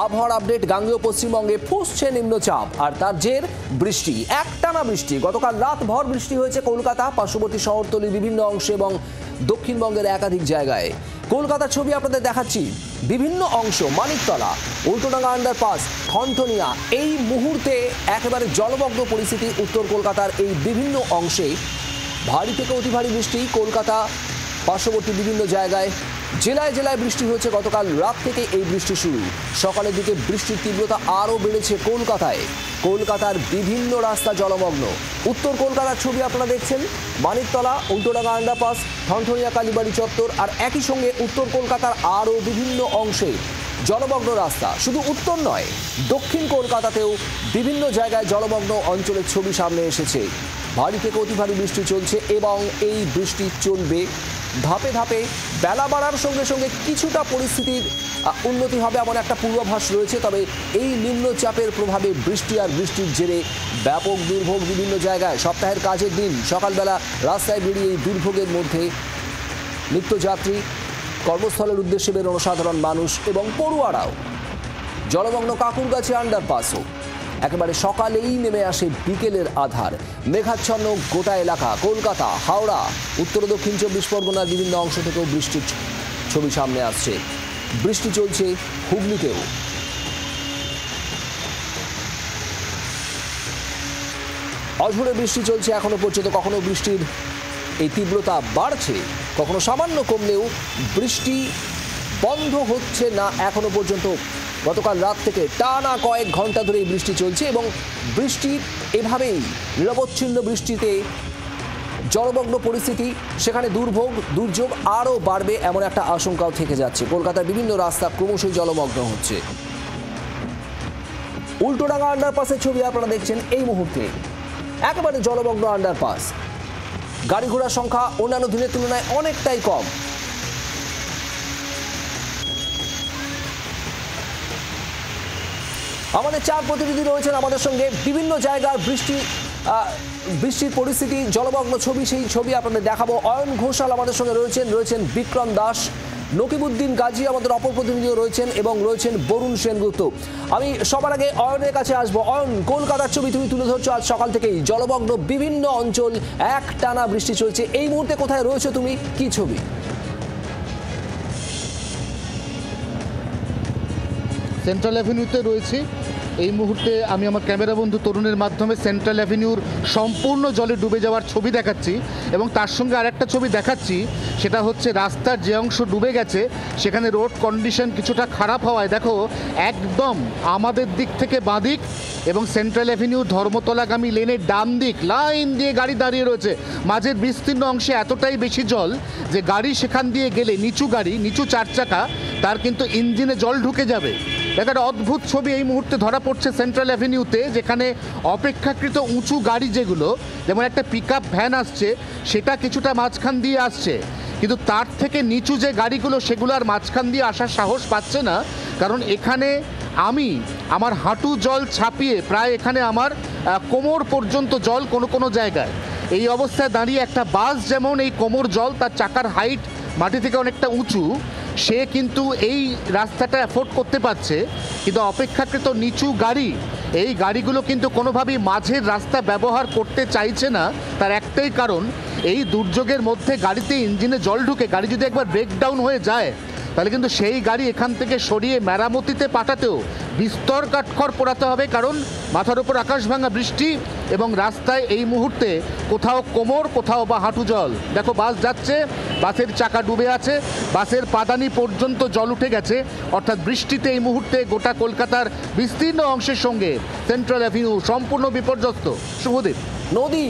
আবহাওয়ার আপডেট। গাঙ্গেয় পশ্চিমবঙ্গে ফুঁসছে নিম্নচাপ আর তার জের বৃষ্টি, একটানা বৃষ্টি। গতকাল রাত ভর বৃষ্টি হয়েছে কলকাতা, পার্শ্ববর্তী শহরতলির বিভিন্ন অংশে এবং দক্ষিণবঙ্গের একাধিক জায়গায়। কলকাতার ছবি আপনাদের দেখাচ্ছি। বিভিন্ন অংশ, মানিকতলা, উল্টোডাঙ্গা আন্ডারপাস, ঠনঠনিয়া, এই মুহূর্তে একেবারে জলমগ্ন পরিস্থিতি। উত্তর কলকাতার এই বিভিন্ন অংশে ভারী থেকে অতি ভারী বৃষ্টি। কলকাতা পার্শ্ববর্তী বিভিন্ন জায়গায় জেলায় জেলায় বৃষ্টি হয়েছে। গতকাল রাত থেকে এই বৃষ্টি শুরু। সকালের দিকে বৃষ্টির তীব্রতা আরও বেড়েছে কলকাতায়। কলকাতার বিভিন্ন রাস্তা জলমগ্ন। উত্তর কলকাতার ছবি আপনারা দেখছেন। মানিকতলা, উল্টোডাঙ্গা আন্ডারপাস, ঠনঠনিয়া কালীবাড়ি চত্বর আর একই সঙ্গে উত্তর কলকাতার আরও বিভিন্ন অংশে জলমগ্ন রাস্তা। শুধু উত্তর নয়, দক্ষিণ কলকাতাতেও বিভিন্ন জায়গায় জলমগ্ন অঞ্চলের ছবি সামনে এসেছে। ভারী থেকে অতি ভারী বৃষ্টি চলছে এবং এই বৃষ্টি চলবে ধাপে ধাপে। বেলা বাড়ার সঙ্গে সঙ্গে কিছুটা পরিস্থিতির উন্নতি হবে এমন একটা পূর্বাভাস রয়েছে। তবে এই নিম্নচাপের প্রভাবে বৃষ্টি আর বৃষ্টির জেরে ব্যাপক দুর্ভোগ বিভিন্ন জায়গায়। সপ্তাহের কাজের দিন সকালবেলা রাস্তায় বেরিয়ে এই দুর্ভোগের মধ্যে নিত্যযাত্রী, কর্মস্থলের উদ্দেশ্যে বেরোনো সাধারণ মানুষ এবং পড়ুয়ারাও। জলমগ্ন কাকুরগাছি আন্ডারপাসও। একেবারে সকালেই নেমে আসে বিকেলের আধার। মেঘাচ্ছন্ন গোটা এলাকা। কলকাতা, হাওড়া, উত্তর ও দক্ষিণ 24 পরগনার বিভিন্ন অংশ থেকেও বৃষ্টির ছবি সামনে আসছে। বৃষ্টি চলছে হুগলিতেও। অঝোরে বৃষ্টি চলছে এখনো পর্যন্ত। কখনো বৃষ্টির এই তীব্রতা বাড়ছে, কখনো সামান্য কমলেও বৃষ্টি বন্ধ হচ্ছে না এখনো পর্যন্ত। গতকাল রাত থেকে টানা কয়েক ঘন্টা ধরে এই বৃষ্টি চলছে এবং বৃষ্টির এভাবেই নিরবচ্ছিন্ন বৃষ্টিতে জলমগ্ন পরিস্থিতি। সেখানে দুর্যোগ আরও বাড়বে এমন একটা আশঙ্কাও থেকে যাচ্ছে। কলকাতার বিভিন্ন রাস্তা ক্রমশই জলমগ্ন হচ্ছে। উল্টোডাঙ্গা আন্ডারপাসের ছবি আপনারা দেখছেন এই মুহূর্তে। একেবারে জলমগ্ন আন্ডারপাস। গাড়ি ঘোড়ার সংখ্যা অন্যান্য দিনের তুলনায় অনেকটাই কম। আমাদের চার প্রতিনিধি রয়েছেন আমাদের সঙ্গে। বিভিন্ন জায়গার বৃষ্টির পরিস্থিতি, জলমগ্ন ছবি, সেই ছবি আপনাদের দেখাবো। অয়ন ঘোষাল আমাদের সঙ্গে রয়েছেন বিক্রম দাস, নকিবউদ্দিন গাজী আমাদের অপর প্রতিনিধিও রয়েছেন এবং রয়েছেন বরুণ সেনগুপ্ত। আমি সবার আগে অয়নের কাছে আসবো। অয়ন, কলকাতার ছবি তুমি তুলে ধরছো আজ সকাল থেকেই। জলমগ্ন বিভিন্ন অঞ্চল, একটানা বৃষ্টি চলছে। এই মুহূর্তে কোথায় রয়েছে তুমি, কি ছবি? সেন্ট্রাল অ্যাভিনিউতে রয়েছি এই মুহূর্তে। আমি আমার ক্যামেরা বন্ধু তরুণের মাধ্যমে সেন্ট্রাল অ্যাভিনিউর সম্পূর্ণ জলে ডুবে যাওয়ার ছবি দেখাচ্ছি এবং তার সঙ্গে আরেকটা ছবি দেখাচ্ছি, সেটা হচ্ছে রাস্তার যে অংশ ডুবে গেছে সেখানে রোড কন্ডিশন কিছুটা খারাপ হওয়ায় দেখো একদম আমাদের দিক থেকে বাঁ দিক এবং সেন্ট্রাল অ্যাভিনিউ ধর্মতলাগামী লেনের ডান দিক লাইন দিয়ে গাড়ি দাঁড়িয়ে রয়েছে। মাঝের বিস্তীর্ণ অংশে এতটাই বেশি জল যে গাড়ি সেখান দিয়ে গেলে, নিচু চার চাকা, তার কিন্তু ইঞ্জিনে জল ঢুকে যাবে। একটা অদ্ভুত ছবি এই মুহূর্তে ধরা পড়ছে সেন্ট্রাল অ্যাভিনিউতে, যেখানে অপেক্ষাকৃত উঁচু গাড়ি যেগুলো, যেমন একটা পিকআপ ভ্যান আসছে সেটা কিছুটা মাঝখান দিয়ে আসছে, কিন্তু তার থেকে নিচু যে গাড়িগুলো সেগুলো আর মাঝখান দিয়ে আসার সাহস পাচ্ছে না। কারণ এখানে আমি আমার হাঁটু জল ছাপিয়ে প্রায় এখানে আমার কোমর পর্যন্ত জল কোনো জায়গায়। এই অবস্থায় দাঁড়িয়ে একটা বাস যেমন এই কোমর জল, তার চাকার হাইট মাটি থেকে অনেকটা উঁচু, সে কিন্তু এই রাস্তাটা অ্যাফোর্ড করতে পারছে, কিন্তু অপেক্ষাকৃত নিচু গাড়ি, এই গাড়িগুলো কিন্তু কোনোভাবেই মাঝের রাস্তা ব্যবহার করতে চাইছে না। তার একটাই কারণ, এই দুর্যোগের মধ্যে গাড়িতে ইঞ্জিনে জল ঢুকে গাড়ি যদি একবার ব্রেকডাউন হয়ে যায় তাহলে কিন্তু সেই গাড়ি এখান থেকে সরিয়ে মেরামতিতে পাঠাতেও বিস্তর কাঠখড় পোড়াতে হবে। কারণ মাথার উপর আকাশ ভাঙা বৃষ্টি এবং রাস্তায় এই মুহূর্তে কোথাও কোমর, কোথাও বা হাঁটু জল। দেখো বাস যাচ্ছে, বাসের চাকা ডুবে আছে, বাসের পাদানি পর্যন্ত জল উঠে গেছে। অর্থাৎ বৃষ্টিতে এই মুহূর্তে গোটা কলকাতার বিস্তীর্ণ অংশের সঙ্গে সেন্ট্রাল অ্যাভিনিউ সম্পূর্ণ বিপর্যস্ত। শুভদীপ, নদী,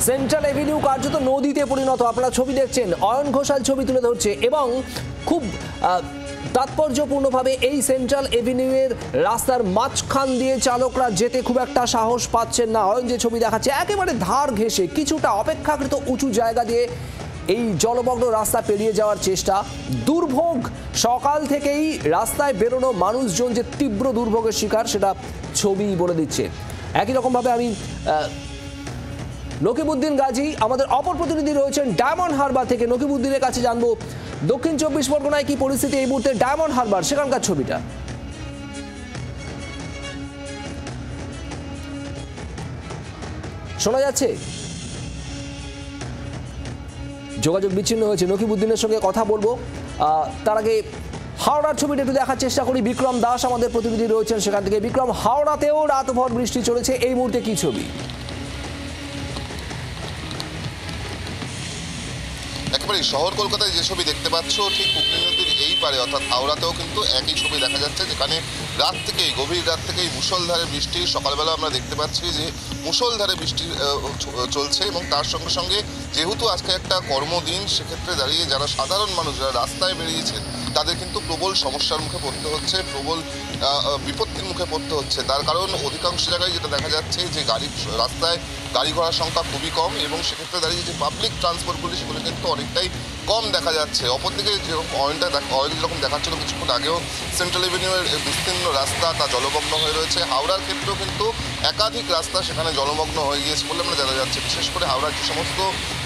সেন্ট্রাল অ্যাভিনিউ কার্যত নদীতে পরিণত। আপনারা ছবি দেখছেন, অয়ন ঘোষাল ছবি তুলে ধরছে এবং খুব তাৎপর্যপূর্ণভাবে এই সেন্ট্রাল এভিনিউয়ের রাস্তার মাঝখান দিয়ে চালকরা যেতে খুব একটা সাহস পাচ্ছেন না। অয়ন যে ছবি দেখাচ্ছে একেবারে ধার ঘেঁষে কিছুটা অপেক্ষাকৃত উঁচু জায়গা দিয়ে এই জলমগ্ন রাস্তা পেরিয়ে যাওয়ার চেষ্টা। দুর্ভোগ, সকাল থেকেই রাস্তায় বেরোনো মানুষজন যে তীব্র দুর্ভোগের শিকার সেটা ছবি বলে দিচ্ছে। একই রকমভাবে আমি নকিবউদ্দিন গাজী আমাদের অপর প্রতিনিধি রয়েছেন ডায়মন্ড হারবার থেকে। নকিবউদ্দিনের কাছে জানবো দক্ষিণ 24 পরগনায় কি পরিস্থিতি এই মুহূর্তে, ডায়মন্ড হারবার সেখানকার ছবিটা। শোনা যাচ্ছে? যোগাযোগ বিচ্ছিন্ন হয়েছে। নকিবউদ্দিনের সঙ্গে কথা বলবো। তার আগে হাওড়ার ছবিটা একটু দেখার চেষ্টা করি। বিক্রম দাস আমাদের প্রতিনিধি রয়েছেন সেখান থেকে। বিক্রম, হাওড়াতেও রাতভর বৃষ্টি চলেছে, এই মুহূর্তে কি ছবি? একেবারে শহর কলকাতায় যে ছবি দেখতে পাচ্ছ ঠিক হুগলি নদীর এই পারে অর্থাৎ হাওড়াতেও কিন্তু একই ছবি দেখা যাচ্ছে, যেখানে রাত থেকেই গভীর রাত থেকেই মুষলধারে বৃষ্টি। সকালবেলা আমরা দেখতে পাচ্ছি যে মুষলধারে বৃষ্টি চলছে এবং তার সঙ্গে সঙ্গে যেহেতু আজকে একটা কর্মদিন, সেক্ষেত্রে দাঁড়িয়ে যারা সাধারণ মানুষ যারা রাস্তায় বেরিয়েছেন তাদের কিন্তু প্রবল সমস্যার মুখে পড়তে হচ্ছে, প্রবল বিপত্তির মুখে পড়তে হচ্ছে। তার কারণ অধিকাংশ জায়গায় যেটা দেখা যাচ্ছে যে রাস্তায় গাড়ি ঘোড়ার সংখ্যা খুবই কম এবং সেক্ষেত্রে দাঁড়িয়ে যে পাবলিক ট্রান্সপোর্টগুলি সেগুলো কিন্তু অনেকটাই কম দেখা যাচ্ছে। অপরদিকে যেরকম অয়েল যেরকম দেখাচ্ছিল কিছুক্ষণ আগেও, সেন্ট্রাল এভিনিউয়ের বিস্তীর্ণ রাস্তা তা জলমগ্ন হয়ে রয়েছে। হাওড়ার ক্ষেত্রেও কিন্তু একাধিক রাস্তা সেখানে জলমগ্ন হয়ে গিয়েছে বলে আমরা জানা যাচ্ছে। বিশেষ করে হাওড়ার যে সমস্ত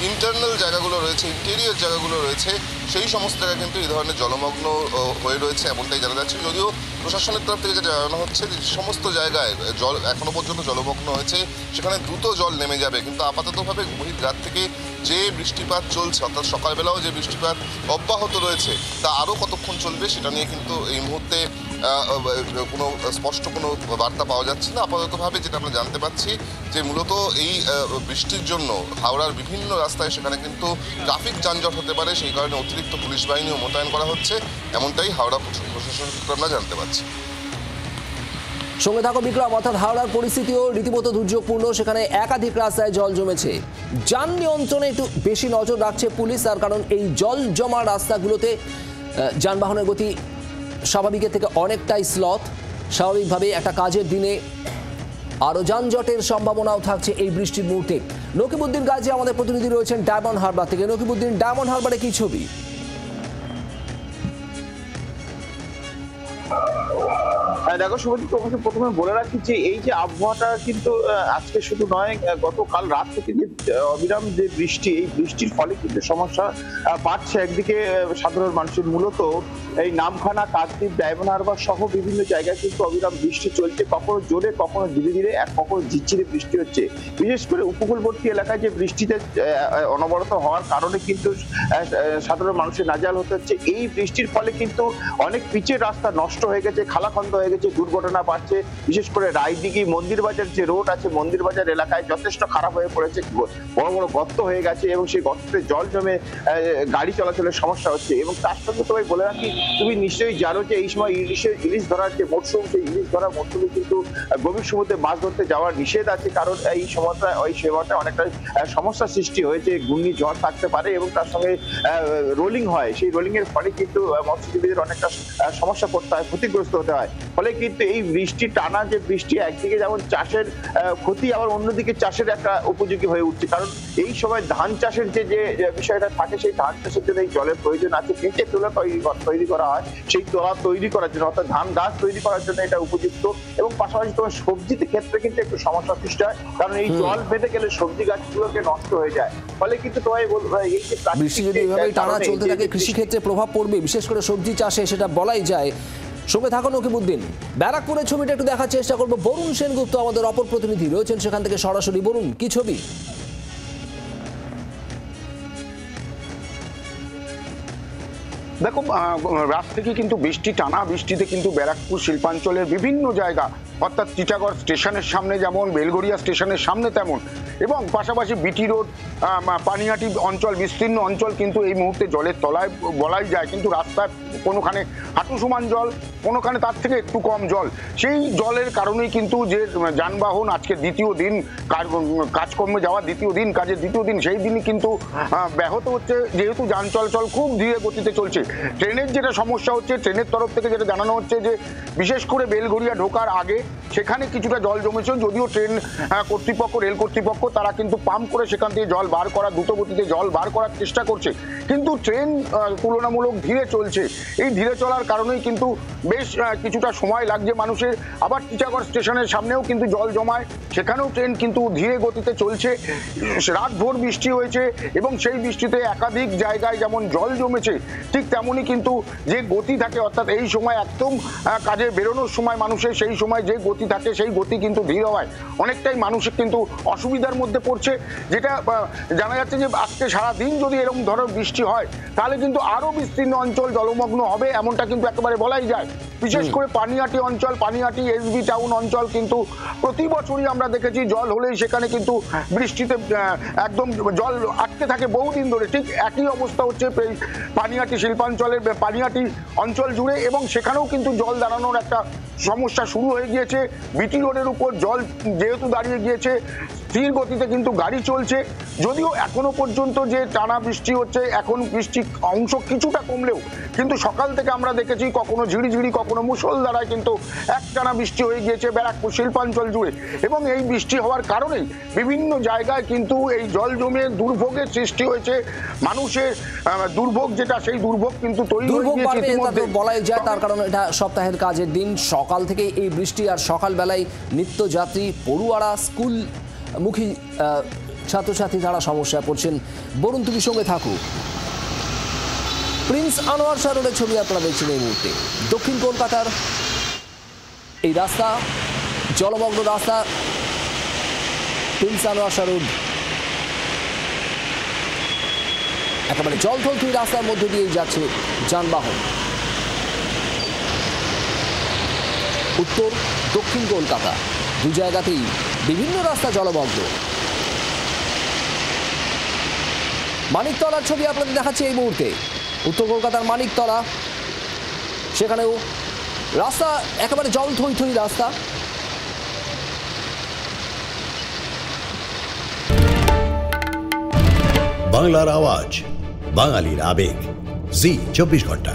ইন্টারনাল জায়গাগুলো রয়েছে, ইন্টেরিয়র জায়গাগুলো রয়েছে, সেই সমস্ত জায়গায় কিন্তু এই ধরনের জলমগ্ন হয়ে রয়েছে এমনটাই জানা যাচ্ছে। যদিও প্রশাসনের তরফ থেকে যেটা জানানো হচ্ছে যে সমস্ত জায়গায় জল এখনো পর্যন্ত জলমগ্ন হয়েছে, সেখানে দ্রুত জল নেমে যাবে। কিন্তু আপাততভাবে গভীর রাত থেকে যে বৃষ্টিপাত চলছে, অর্থাৎ সকালবেলাও যে বৃষ্টিপাত অব্যাহত রয়েছে, তা আরও কতক্ষণ চলবে সেটা নিয়ে কিন্তু এই মুহূর্তে কোনো স্পষ্ট কোনো বার্তা পাওয়া যাচ্ছে না। আপাততভাবে যেটা আমরা জানতে পারছি যে মূলত এই বৃষ্টির জন্য হাওড়ার বিভিন্ন রাস্তায় সেখানে কিন্তু ট্রাফিক যানজট হতে পারে, সেই কারণে অতিরিক্ত পুলিশ বাহিনীও মোতায়েন করা হচ্ছে, এমনটাই হাওড়া প্রশাসন সূত্রে আমরা জানতে পারছি। সঙ্গে থাকো বিক্রম। অর্থাৎ হাওড়ার পরিস্থিতিও রীতিমতো দুর্যোগপূর্ণ, সেখানে একাধিক রাস্তায় জল জমেছে। যান নিয়ন্ত্রণে একটু বেশি নজর রাখছে পুলিশ, তার কারণ এই জল জমা রাস্তাগুলোতে যানবাহনের গতি স্বাভাবিকের থেকে অনেকটাই স্লথ। স্বাভাবিকভাবে একটা কাজের দিনে আরও যানজটের সম্ভাবনাও থাকছে এই বৃষ্টির মুহূর্তে। নকিবউদ্দিন গাজী আমাদের প্রতিনিধি রয়েছেন ডায়মন্ড হারবার থেকে। নকিবউদ্দিন, ডায়মন্ড হারবারে কি ছবি? দেখো শুভজিৎ, তোমাকে প্রথমে বলে রাখি যে এই যে আবহাওয়াটা কিন্তু আজকে শুধু নয়, গতকাল রাত থেকে যে অবিরাম যে বৃষ্টি, এই বৃষ্টির ফলে কিন্তু সমস্যা বাড়ছে একদিকে সাধারণ মানুষের। মূলত এই নামখানা, কাকদ্বীপ, ডায়মন্ড হারবার সহ বিভিন্ন জায়গায় কিন্তু অবিরাম বৃষ্টি চলছে, কখনো জোরে কখনো ধীরে ধীরে, কখনো ঝিরঝিরে বৃষ্টি হচ্ছে। বিশেষ করে উপকূলবর্তী এলাকায় যে বৃষ্টিতে অনবরত হওয়ার কারণে কিন্তু সাধারণ মানুষের নাজেহাল হতে হচ্ছে। এই বৃষ্টির ফলে কিন্তু অনেক পিচের রাস্তা নষ্ট হয়ে গেছে, খালাখন্দ হয়ে গেছে, দুর্ঘটনা বাড়ছে। বিশেষ করে রায়দিঘি মন্দির বাজার যে রোড আছে, মন্দির বাজার এলাকায় যথেষ্ট খারাপ হয়ে পড়েছে, বড় বড় গর্ত হয়ে গেছে এবং সেই গর্তে জল জমে গাড়ি চলাচলের সমস্যা হচ্ছে। এবং তার সঙ্গে তোমায় বলে রাখি, তুমি নিশ্চয়ই জানো যে এই সময় ইলিশ ধরার যে মরশুম, সেই ইলিশ ধরার মরশুমে কিন্তু গভীর সমুদ্রে মাছ ধরতে যাওয়ার নিষেধ আছে, কারণ এই সময়টা অনেকটা সমস্যার সৃষ্টি হয়েছে। ঘূর্ণিঝড় থাকতে পারে এবং তার সঙ্গে রোলিং হয়, সেই রোলিং এর ফলে কিন্তু মৎস্যজীবীদের অনেকটা সমস্যা করতে হয়, ক্ষতিগ্রস্ত হতে হয়। ফলে কিন্তু এই বৃষ্টি, টানা যে বৃষ্টি, একদিকে যেমন চাষের ক্ষতি, আবার অন্যদিকে চাষের একটা উপযোগী হয়ে উঠছে। কারণ এই সময় ধান চাষের যে বিষয়টা থাকে, সেই ধান চাষের জন্য এই জলের প্রয়োজন আছে। নিচে তোলা তৈরি করা হয়, সেই তোলা তৈরি করার জন্য, অর্থাৎ ধান গাছ তৈরি করার জন্য এটা উপযুক্ত। এবং পাশাপাশি তোমার সবজির ক্ষেত্রে কিন্তু একটু সমস্যা সৃষ্টি হয়, কারণ এই জল বেঁধে গেলে সবজি গাছগুলোকে নষ্ট হয়ে যায়। ফলে কিন্তু তোমায় এই যে বৃষ্টি যদি এভাবে টানা চলতে থাকে কৃষিক্ষেত্রে প্রভাব পড়বে, বিশেষ করে সবজি চাষে, সেটা বলাই যায়। সঙ্গে থাকুন নকিবউদ্দিন। ব্যারাকপুরের ছবিটা একটু দেখার চেষ্টা করবো। বরুণ সেনগুপ্ত আমাদের অপর প্রতিনিধি রয়েছেন সেখান থেকে সরাসরি। বরুণ, কি ছবি? দেখো, রাত থেকে কিন্তু বৃষ্টি, টানা বৃষ্টিতে কিন্তু ব্যারাকপুর শিল্পাঞ্চলের বিভিন্ন জায়গা, অর্থাৎ টিটাগড় স্টেশনের সামনে যেমন, বেলগড়িয়া স্টেশনের সামনে তেমন, এবং পাশাপাশি বিটি রোড, পানিহাটি অঞ্চল, বিস্তীর্ণ অঞ্চল কিন্তু এই মুহূর্তে জলের তলায় বলাই যায়। কিন্তু রাস্তায় কোনোখানে হাঁটু সমান জল, কোনোখানে তার থেকে একটু কম জল। সেই জলের কারণেই কিন্তু যে যানবাহন আজকে দ্বিতীয় দিন কাজকর্মে যাওয়া, দ্বিতীয় দিন কাজের দ্বিতীয় দিন, সেই দিনই কিন্তু ব্যাহত হচ্ছে, যেহেতু যান চলাচল খুব ধীরে গতিতে চলছে। ট্রেনের যেটা সমস্যা হচ্ছে, ট্রেনের তরফ থেকে যেটা জানানো হচ্ছে যে বিশেষ করে বেলগড়িয়া ঢোকার আগে সেখানে কিছুটা জল জমেছে, যদিও ট্রেন কর্তৃপক্ষ, রেল কর্তৃপক্ষ তারা কিন্তু পাম্প করে সেখান থেকে জল বার করা, দ্রুত গতিতে জল বার করার চেষ্টা করছে, কিন্তু ট্রেন তুলনামূলক ধীরে চলছে। এই ধীরে চলার কারণেই কিন্তু বেশ কিছুটা সময় লাগছে মানুষের। আবার টিটাগড় স্টেশনের সামনেও কিন্তু জল জমায়, সেখানেও ট্রেন কিন্তু ধীরে গতিতে চলছে। রাত ভোর বৃষ্টি হয়েছে এবং সেই বৃষ্টিতে একাধিক জায়গায় যেমন জল জমেছে, ঠিক তেমনই কিন্তু যে গতি থাকে, অর্থাৎ এই সময় একদম কাজে বেরোনোর সময় মানুষের সেই সময় যে গতি গতি থাকে সেই গতি কিন্তু ধীর হওয়ায় অনেকটাই মানুষের কিন্তু অসুবিধার মধ্যে পড়ছে। যেটা জানা যাচ্ছে যে আজকে সারাদিন যদি এরকম ধরনের বৃষ্টি হয় তাহলে কিন্তু আরো বিস্তীর্ণ অঞ্চল জলমগ্ন হবে, এমনটা কিন্তু একেবারে বলাই যায়। বিশেষ করে পানিহাটি অঞ্চল, পানিহাটি এসবি টাউন অঞ্চল কিন্তু প্রতি বছরই আমরা দেখেছি জল হলেই সেখানে কিন্তু বৃষ্টিতে একদম জল আটকে থাকে বহুদিন ধরে। ঠিক একই অবস্থা হচ্ছে পানিহাটি শিল্পাঞ্চলের পানিহাটি অঞ্চল জুড়ে, এবং সেখানেও কিন্তু জল দাঁড়ানোর একটা সমস্যা শুরু হয়ে গিয়েছে। বিটি রোডের উপর জল যেহেতু দাঁড়িয়ে গিয়েছে, স্থির গতিতে কিন্তু গাড়ি চলছে। যদিও এখনো পর্যন্ত যে টানা বৃষ্টি হচ্ছে, এখন বৃষ্টি অংশ কিছুটা কমলেও কিন্তু সকাল থেকে আমরা দেখেছি কখনো ঝিরিঝিরি কখনো মুষলধারায় কিন্তু একটানা বৃষ্টি হয়ে গিয়েছে ব্যারাকপুর শিল্পাঞ্চল জুড়ে। এবং এই বৃষ্টি হওয়ার কারণেই বিভিন্ন জায়গায় কিন্তু এই জল জমে দুর্ভোগের সৃষ্টি হয়েছে। মানুষের দুর্ভোগ যেটা, সেই দুর্ভোগ কিন্তু তৈরি হয়ে গিয়েছে ইতিমধ্যে। বলাই যায়, তার কারণ এটা সপ্তাহের কাজের দিন, সকাল থেকে এই বৃষ্টি, আর সকালবেলায় নিত্যযাত্রী পড়ুয়ারা স্কুলমুখী ছাত্রছাত্রী তারা সমস্যায় পড়ছেন। বরুণ, তুমি সঙ্গে থাকো। প্রিন্স আনোয়ার শাহ রোডের ছবি আপনারা দেখছেন এই মুহূর্তে। দক্ষিণ কলকাতার এই রাস্তা, জলমগ্ন রাস্তা, প্রিন্স আনোয়ার শাহ রোড একেবারে জলথলথল রাস্তার মধ্যে দিয়েই যাচ্ছে যানবাহন। উত্তর দক্ষিণ কলকাতা দু জায়গাতেই বিভিন্ন রাস্তা জলমগ্ন। মানিকতলার ছবি আপনাদের দেখাচ্ছি এই মুহূর্তে। উত্তর কলকাতার মানিকতলা, সেখানেও রাস্তা একেবারে জল থই থই রাস্তা। বাংলার আওয়াজ, বাঙালির আবেগ, জি 24 ঘন্টা।